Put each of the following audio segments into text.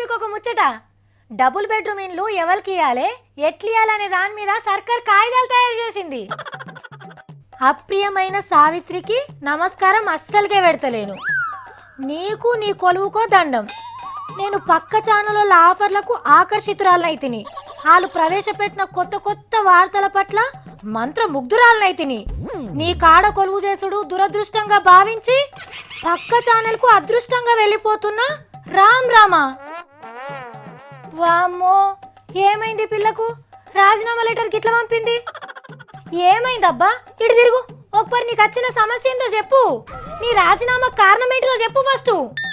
మీకు ఒక ముచ్చట. డబుల్ బెడ్రూమ్ ఇండ్లు ఎవరికి ఇవ్వాలి, ఎట్లియాలనే దాని మీద సర్కార్ కాయిదాలు తయారు చేసింది. అప్రియమైన సావిత్రికి నమస్కారం అస్సలుకే పెడతలేను. నీకు నీ కొలువుకో దండం. నేను పక్క ఛానళ్ళ ఆఫర్లకు ఆకర్షితురాలనైతిని. వాళ్ళు ప్రవేశపెట్టిన కొత్త కొత్త వార్తల పట్ల మంత్రముగ్ధురాలనైతిని. నీ కాడ కొలువు చేసుడు దురదృష్టంగా భావించి పక్క ఛానల్కు అదృష్టంగా వెళ్ళిపోతున్నా రామ్ రామా. వామ్మో, ఏమైంది పిల్లకు? రాజీనామా లెటర్ గిట్ల పంపింది. ఏమైందబ్బా? ఇటు తిరుగు. ఒకసారి నీకు వచ్చిన సమస్య ఏందో చెప్పు. నీ రాజీనామా కారణం ఏంటిదో చెప్పు ఫస్ట్.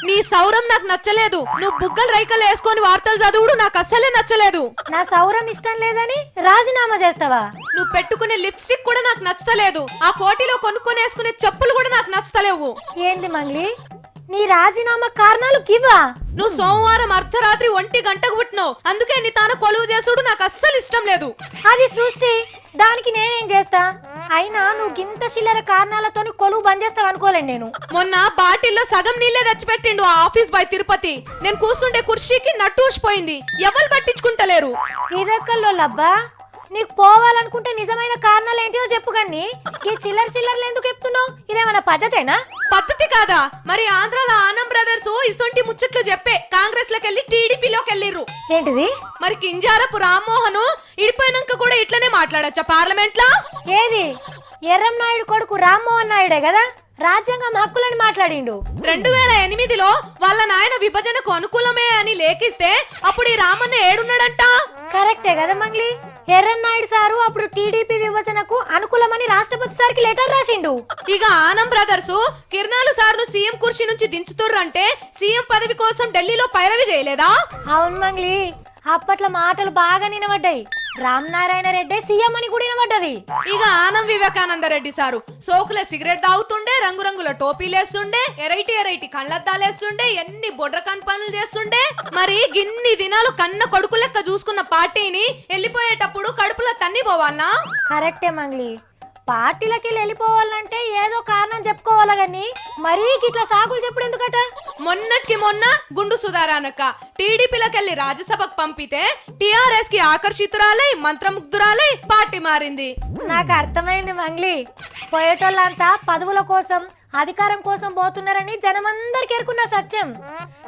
నీ సౌరం నాకు నచ్చలేదు. నువ్వు బుగ్గలు రైకలు వేసుకొని వార్తలు చదువుడు నాకు అస్సలే నచ్చలేదు. నా సౌరం ఇష్టం లేదని రాజీనామా చేస్తావా? నువ్వు పెట్టుకునే లిప్స్టిక్ కూడా నాకు నచ్చలేదు. ఆ కోటిలో కొనుక్కొని వేసుకునే చెప్పులు కూడా నాకు నచ్చలేవు. ఏంది మంగ్లీ, నీ రాజీనామా కారణాలు కివా? నువ్వు సోమవారం అర్ధరాత్రి 1 గంటకు పుట్టినావు. అందుకే నీ తాను కొలువు చేసుడు నాకు అస్సలు ఇష్టం లేదు. అది సృష్టి, దానికి నేనేం చేస్తా? అయినా నువ్వు గింత చిల్లర కారణాలతో కొలువు బంద్ చేస్తావు అనుకోలేండి నేను. మొన్న బాటిల్లో సగం నీళ్లే తెచ్చిపెట్టిండు ఆ ఆఫీస్ బాయ్ తిరుపతి. నేను కూర్చుంటే కుర్చీకి నట్టూసిపోయింది. ఎవరు పట్టించుకుంటలేరు. ఇదక్కల్లో లబ్బా, నీకు పోవాలనుకుంటే నిజమైన కారణాలు ఏంటిదో చెప్పు. కానీ ఈ చిల్లరలు ఎందుకు చెప్తున్నావు? ఇదేమన్నా పద్ధతేనా? పద్ధతి కాదా? మరి ఆంధ్రాలో ఆనం బ్రదర్స్ ఇసొంటి ముచ్చట్లు చెప్పే కాంగ్రెస్ లోకి వెళ్ళి టీడీపీలోకి వెళ్ళిర్రు. ఏంటిది? మరి కింజారపు రామ్మోహన్ ఇడిపోయినాక కూడా ఇట్లనే మాట్లాడచ్చా పార్లమెంట్ లో? ఏది? ఎర్రం నాయుడు కొడుకు రామ్మోహన్ నాయుడే కదా రాజ్యాంగం హక్కులని మాట్లాడిండు. 2008లో వాళ్ళ నాయన విభజనకు అనుకూలమే అని లేఖిస్తే అప్పుడు ఈ రామన్న ఏడున్నాడంట. కరెక్టే కదా మంగ్లీ. ఎర్రన్నాయుడు సారు అప్పుడు టీడీపీ విభజనకు అనుకూలమని రాష్ట్రపతి సార్కి లెటర్ రాసిండు. ఇక ఆనం బ్రదర్స్ కిరణాలు సార్ను సీఎం కుర్చీ నుంచి దించుతుర్రంటే సీఎం పదవి కోసం ఢిల్లీలో పైరవి చేయలేదా? అవును మంగ్లీ, అప్పట్లో మాటలు బాగా నినబడ్డాయి. రామ్ నారాయణ రెడ్డి సీఎం అని కూడా వినబడ్డది. ఇక ఆనం వివేకానంద రెడ్డి సారు సోకుల సిగరెట్ తాగుతుండే, రంగురంగుల టోపీలేస్తుండే, ఎరైటీ కళ్ళద్దాలేస్తుండే, ఎన్ని బొడ్రకాన్ పనులు చేస్తుండే. మరి గిన్ని దినాలు కన్న కొడుకు లెక్క చూసుకున్న పార్టీని వెళ్ళిపోయేటప్పుడు కడుపులో తన్ని పోవాలనా? కరెక్టే మంగ్లీ, పార్టీలకి వెళ్ళిపోవాలంటే ఏదో కారణం చెప్పుకోవాలా గాని మరీ ఇట్లా సాకులు చెప్పుడు ఎందుకట? మొన్నటికి మొన్న గుండు సుధారానక్క టీడీపీలోకి వెళ్ళి రాజ్యసభకు పంపితే టిఆర్ఎస్ కి ఆకర్షితురాలై మంత్రముగ్ధురాలై పార్టీ మారింది. నాకు అర్థమైంది మంగ్లీ, పోయేటోళ్ళంతా పదవుల కోసం అధికారం కోసం పోతున్నారని జనమందరికి ఎరుకున్న సత్యం.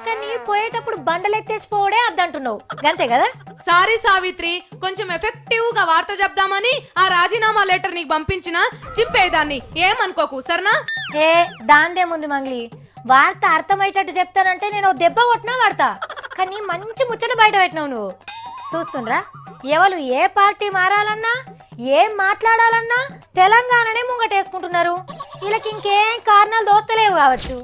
కానీ పోయేటప్పుడు బండలెత్తేసిపోవడే అద్దంటున్నావు, అంతే కదా? సారీ సావిత్రి, కొంచెం ఎఫెక్టివ్ గా వార్త చెప్దామని ఆ రాజీనామా లెటర్ నీకు పంపించిన చింపేదాన్ని, ఏమనుకోకు సరేనా? ఏ దాందేముంది మంగ్లీ, వార్త అర్థమయ్యేటట్టు చెప్తానంటే నేను దెబ్బ కొట్టినా వాడతా. కానీ మంచి ముచ్చట బయట పెట్టినావు నువ్వు. చూస్తుండ్రా, ఎవరు ఏ పార్టీ మారాలన్నా ఏం మాట్లాడాలన్నా తెలంగాణనే ముంగటేసుకుంటున్నారు. వీళ్ళకి ఇంకేం కారణాలు దోస్తలేవు కావచ్చు.